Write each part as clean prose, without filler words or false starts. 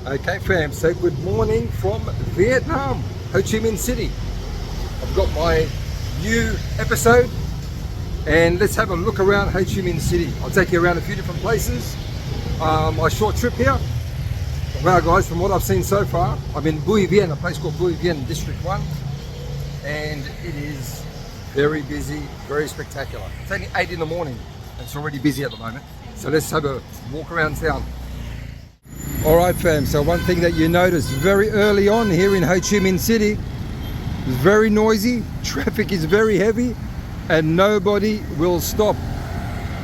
Okay fam, so good morning from Vietnam, Ho Chi Minh City. I've got my new episode and let's have a look around Ho Chi Minh City. I'll take you around a few different places. My short trip here. Wow guys, from what I've seen so far, I'm in Bui Vien, a place called Bui Vien, District 1. And it is very busy, very spectacular. It's only 8 in the morning and it's already busy at the moment. So let's have a walk around town. Alright fam, so one thing that you notice very early on here in Ho Chi Minh City is very noisy, traffic is very heavy and nobody will stop.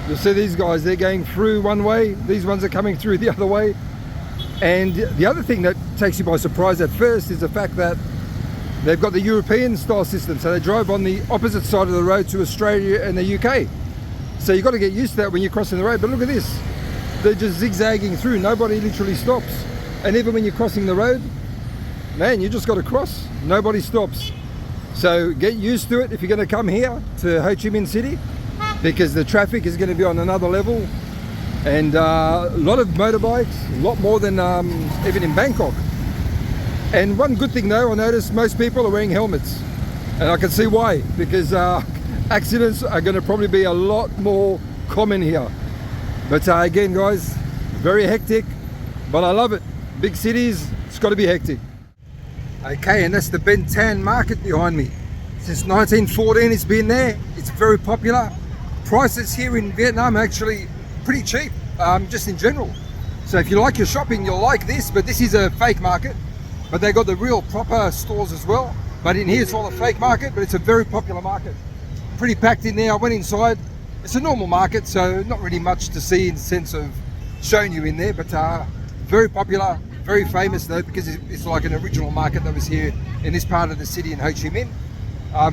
You'll see these guys, they're going through one way, these ones are coming through the other way. And the other thing that takes you by surprise at first is the fact that they've got the European style system, so they drive on the opposite side of the road to Australia and the UK. So you've got to get used to that when you're crossing the road, but look at this. They're just zigzagging through, nobody literally stops. And even when you're crossing the road, man, you just got to cross, nobody stops. So get used to it if you're going to come here to Ho Chi Minh City, because the traffic is going to be on another level. And a lot of motorbikes, a lot more than even in Bangkok. And one good thing though, I noticed most people are wearing helmets. And I can see why, because accidents are going to probably be a lot more common here. But again guys, very hectic, but I love it. Big cities, it's got to be hectic. Okay, and that's the Ben Thanh market behind me. Since 1914 it's been there, it's very popular. Prices here in Vietnam are actually pretty cheap, just in general. So if you like your shopping, you'll like this, but this is a fake market. But they got the real proper stores as well. But in here it's all a fake market, but it's a very popular market. Pretty packed in there, I went inside. It's a normal market, so not really much to see in the sense of showing you in there, but very popular, very famous though, because it's like an original market that was here in this part of the city in Ho Chi Minh,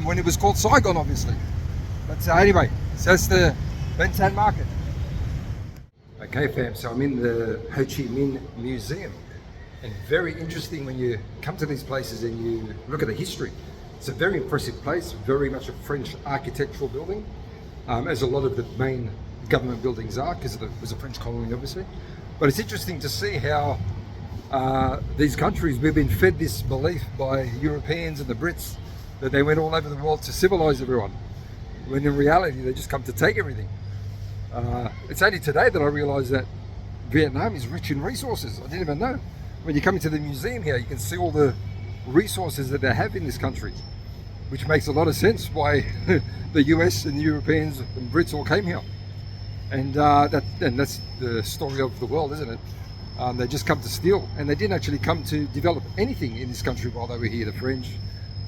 when it was called Saigon, obviously. But anyway, so that's the Ben Thanh market. Okay fam, so I'm in the Ho Chi Minh Museum, and very interesting when you come to these places and you look at the history. It's a very impressive place, very much a French architectural building. As a lot of the main government buildings are, because it was a French colony obviously. But it's interesting to see how these countries, we've been fed this belief by Europeans and the Brits that they went all over the world to civilize everyone, when in reality they just come to take everything. It's only today that I realized that Vietnam is rich in resources. I didn't even know. When you come into the museum here, you can see all the resources that they have in this country, which makes a lot of sense why the US and the Europeans and Brits all came here. And that's the story of the world, isn't it? They just come to steal, and they didn't actually come to develop anything in this country while they were here, the French,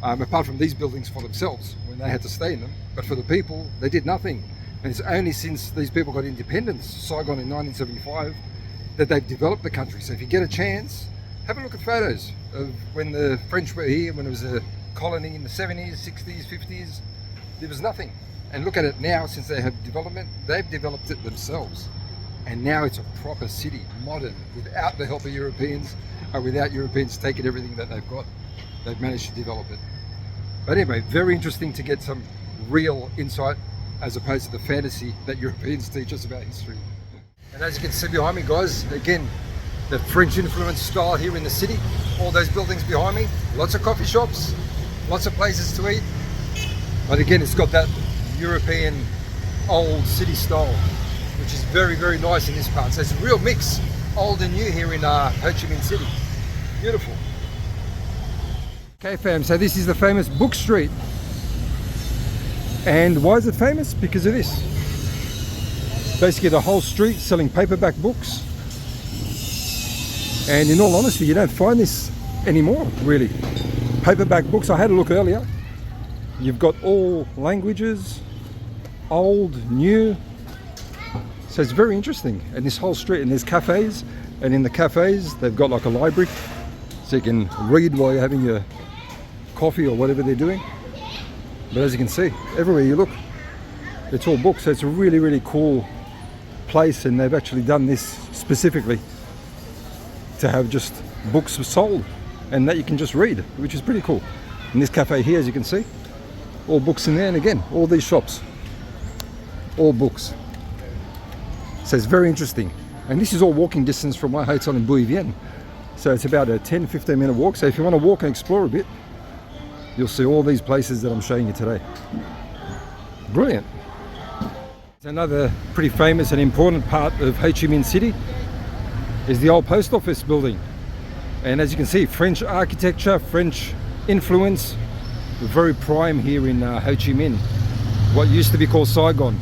apart from these buildings for themselves when they had to stay in them. But for the people, they did nothing. And it's only since these people got independence, Saigon in 1975, that they've developed the country. So if you get a chance, have a look at photos of when the French were here, when it was a colony in the 70s, 60s, 50s, there was nothing. And look at it now, since they have development, they've developed it themselves. And now it's a proper city, modern, without the help of Europeans, or without Europeans taking everything that they've got. They've managed to develop it. But anyway, very interesting to get some real insight as opposed to the fantasy that Europeans teach us about history. And as you can see behind me guys, again, the French influence style here in the city. All those buildings behind me, lots of coffee shops, lots of places to eat. But again, it's got that European old city style, which is very, very nice in this part. So it's a real mix, old and new here in Ho Chi Minh City. Beautiful. Okay fam, so this is the famous Book Street. And why is it famous? Because of this. Basically the whole street selling paperback books. And in all honesty, you don't find this anymore, really. Paperback books, I had a look earlier. You've got all languages, old, new. So it's very interesting. And this whole street, and there's cafes. And in the cafes, they've got like a library. So you can read while you're having your coffee or whatever they're doing. But as you can see, everywhere you look, it's all books. So it's a really, really cool place, and they've actually done this specifically to have just books sold and that you can just read, which is pretty cool. In this cafe here, as you can see, all books in there, and again, all these shops, all books. So it's very interesting. And this is all walking distance from my hotel in Bui Vien. So it's about a 10-15 minute walk. So if you want to walk and explore a bit, you'll see all these places that I'm showing you today. Brilliant. Another pretty famous and important part of Ho Chi Minh City is the old post office building. And as you can see, French architecture, French influence, very prime here in Ho Chi Minh, what used to be called Saigon.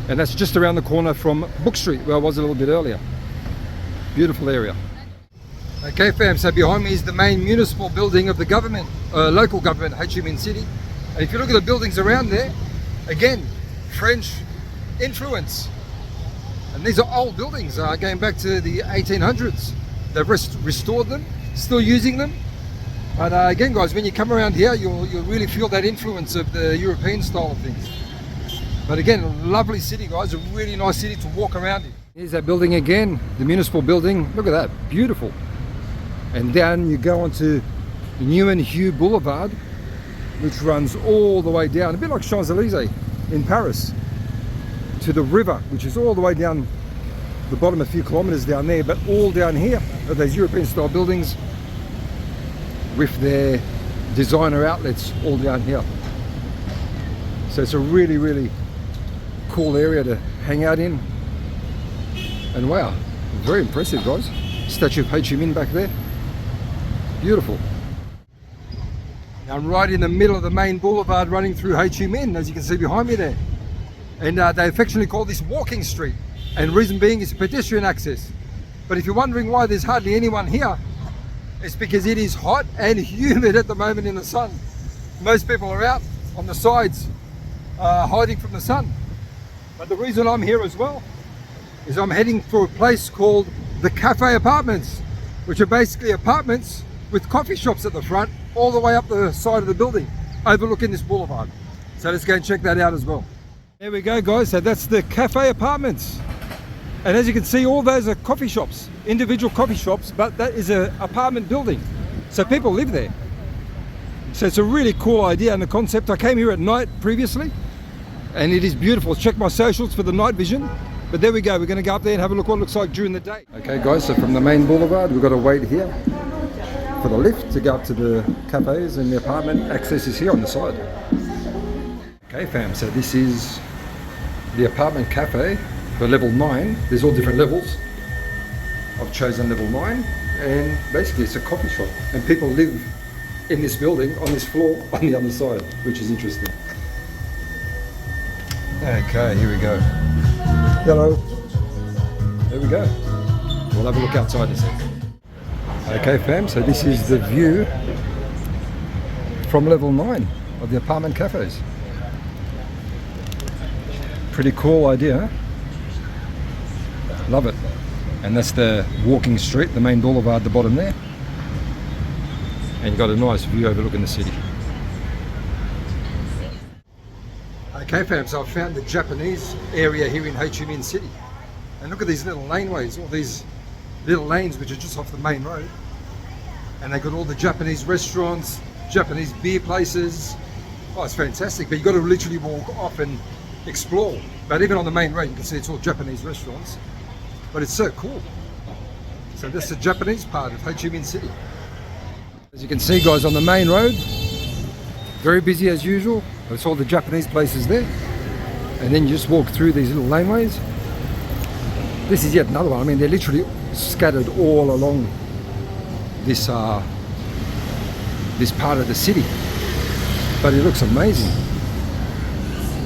And that's just around the corner from Book Street, where I was a little bit earlier. Beautiful area. Okay fam, so behind me is the main municipal building of the government, local government, Ho Chi Minh City. And if you look at the buildings around there, again, French influence. And these are old buildings going back to the 1800s. They've restored them, still using them. But again guys, when you come around here, you'll really feel that influence of the European style of things. But again, a lovely city guys, a really nice city to walk around in. Here's that building again, the municipal building. Look at that, beautiful. And down you go onto Nguyen Hue Boulevard, which runs all the way down, a bit like Champs-Élysées in Paris, to the river, which is all the way down the bottom, a few kilometers down there, but all down here are those European style buildings with their designer outlets all down here. So it's a really, really cool area to hang out in. And wow, very impressive guys. Statue of Ho Chi Minh back there. Beautiful. Now I'm right in the middle of the main boulevard running through Ho Chi Minh, as you can see behind me there. And they affectionately call this walking street. And reason being is pedestrian access. But if you're wondering why there's hardly anyone here, it's because it is hot and humid at the moment in the sun. Most people are out on the sides hiding from the sun. But the reason I'm here as well is I'm heading for a place called the Cafe Apartments, which are basically apartments with coffee shops at the front all the way up the side of the building overlooking this boulevard. So let's go and check that out as well. There we go guys, so that's the Cafe Apartments. And as you can see, all those are coffee shops, individual coffee shops, but that is an apartment building. So people live there. So it's a really cool idea and the concept. I came here at night previously and it is beautiful. Check my socials for the night vision. But there we go, we're going to go up there and have a look what it looks like during the day. Okay guys, so from the main boulevard, we've got to wait here for the lift to go up to the cafes, and the apartment access is here on the side. Okay fam, so this is the apartment cafe for level 9. There's all different levels. I've chosen level 9, and basically it's a coffee shop, and people live in this building on this floor on the other side, which is interesting. Okay, here we go. Hello. There we go. We'll have a look outside in a sec. Okay fam, so this is the view from level 9 of the apartment cafes. Pretty cool idea, huh? Love it. And that's the walking street, the main boulevard at the bottom there. And you've got a nice view overlooking the city. Okay fam, so I've found the Japanese area here in Ho Chi Minh City. And look at these little laneways, all these little lanes which are just off the main road. And they've got all the Japanese restaurants, Japanese beer places. Oh, it's fantastic, but you've got to literally walk off and explore. But even on the main road, you can see it's all Japanese restaurants. But it's so cool. So that's the Japanese part of Ho Chi Minh City. As you can see guys, on the main road, very busy as usual. It's all the Japanese places there. And then you just walk through these little laneways. This is yet another one. I mean, they're literally scattered all along this this part of the city. But it looks amazing.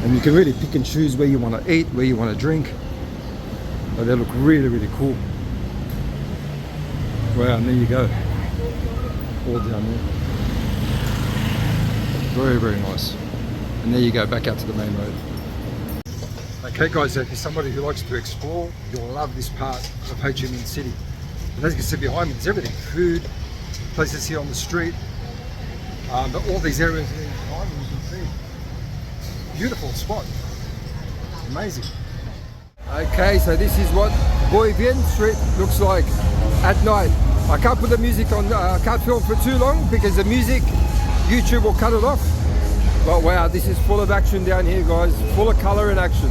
And you can really pick and choose where you want to eat, where you want to drink. But they look really, really cool. Wow, and there you go. All down there. Very, very nice. And there you go, back out to the main road. Okay guys, so if you're somebody who likes to explore, you'll love this part of Ho Chi Minh City. And as you can see behind me, there's everything. Food, places here on the street. But all these areas here behind me, you can see. Beautiful spot. Amazing. Okay, so this is what Boi Vien Street looks like at night. I can't put the music on, I can't film for too long because the music, YouTube will cut it off. But wow, this is full of action down here guys, full of colour and action.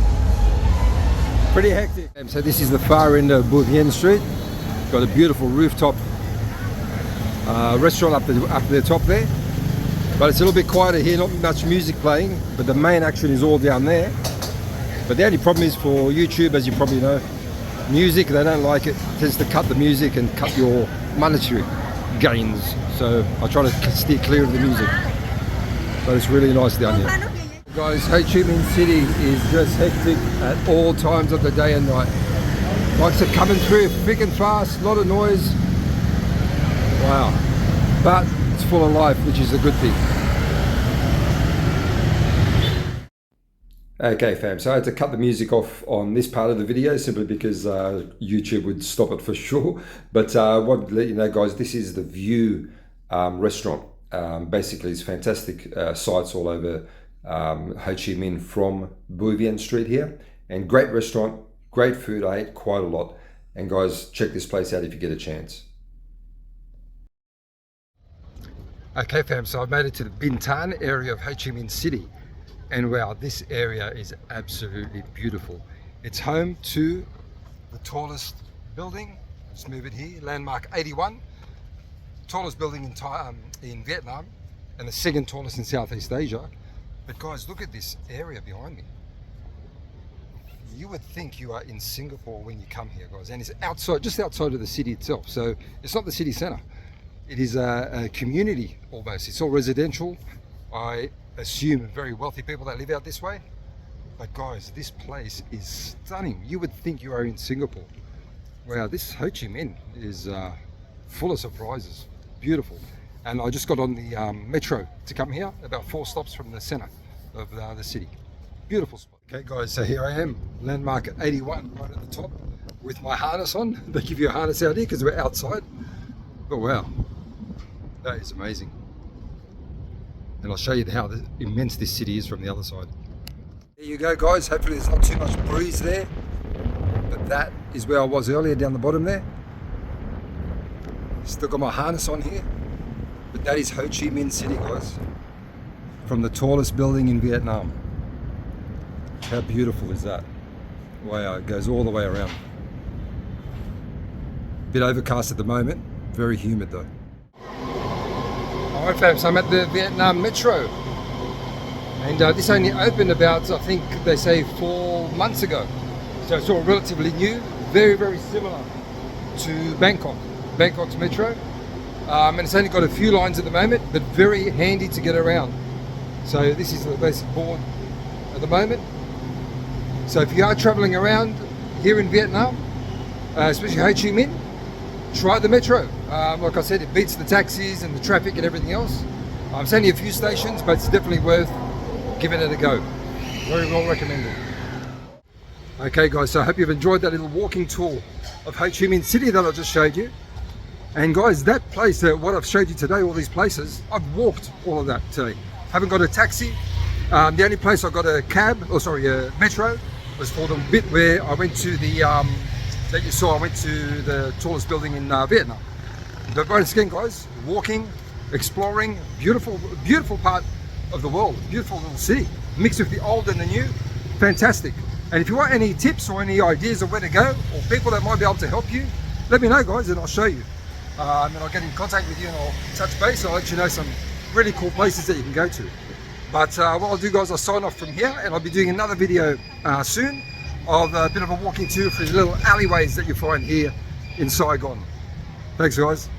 Pretty hectic. So this is the far end of Boi Vien Street. Got a beautiful rooftop restaurant up the top there. But it's a little bit quieter here, not much music playing, but the main action is all down there. But the only problem is for YouTube, as you probably know, music, they don't like it. It tends to cut the music and cut your monetary gains. So I try to steer clear of the music. But it's really nice down here. Guys, Ho Chi Minh City is just hectic at all times of the day and night. Bikes are coming through freaking fast, a lot of noise. Wow. But it's full of life, which is a good thing. Okay fam, so I had to cut the music off on this part of the video simply because YouTube would stop it for sure. But I wanted to let you know guys, this is the View restaurant. Basically it's fantastic sights all over Ho Chi Minh from Bui Vien Street here. And great restaurant, great food, I ate quite a lot. And guys, check this place out if you get a chance. Okay fam, so I've made it to the Bintan area of Ho Chi Minh City. And wow, this area is absolutely beautiful. It's home to the tallest building, let's move it here, landmark 81. Tallest building in Vietnam and the second tallest in Southeast Asia. But guys, look at this area behind me. You would think you are in Singapore when you come here, guys. And it's outside, just outside of the city itself. So it's not the city center. It is a community almost. It's all residential. I assume very wealthy people that live out this way. But guys, this place is stunning. You would think you are in Singapore. Wow, this Ho Chi Minh is full of surprises. Beautiful. And I just got on the metro to come here, about 4 stops from the center of the city. Beautiful spot. Okay guys, so here I am, landmark 81, right at the top with my harness on. They give you a harness out here because we're outside. But wow, that is amazing. And I'll show you how immense this city is from the other side. There you go guys, hopefully there's not too much breeze there. But that is where I was earlier, down the bottom there. Still got my harness on here. But that is Ho Chi Minh City guys. From the tallest building in Vietnam. How beautiful is that? Wow, it goes all the way around. Bit overcast at the moment, very humid though. Alright fam, so I'm at the Vietnam Metro. And this only opened about, I think they say 4 months ago. So it's all relatively new, very, very similar to Bangkok's Metro. And it's only got a few lines at the moment, but very handy to get around. So this is the basic board at the moment. So if you are traveling around here in Vietnam, especially Ho Chi Minh, try the Metro. Like I said, it beats the taxis and the traffic and everything else. It's only a few stations, but it's definitely worth giving it a go. Very well recommended. Okay guys, so I hope you've enjoyed that little walking tour of Ho Chi Minh City that I just showed you. And guys, that place, what I've showed you today, all these places, I've walked all of that today. Haven't got a taxi. The only place I got a cab, or sorry, a metro, was for the bit where I went to the, that you saw, I went to the tallest building in Vietnam. But once again guys, walking, exploring, beautiful, beautiful part of the world, beautiful little city, mixed with the old and the new, fantastic. And if you want any tips or any ideas of where to go, or people that might be able to help you, let me know guys and I'll show you. And then I'll get in contact with you and I'll touch base. I'll let you know some really cool places that you can go to. But what I'll do guys, I'll sign off from here and I'll be doing another video soon of a bit of a walking tour through the little alleyways that you find here in Saigon. Thanks guys.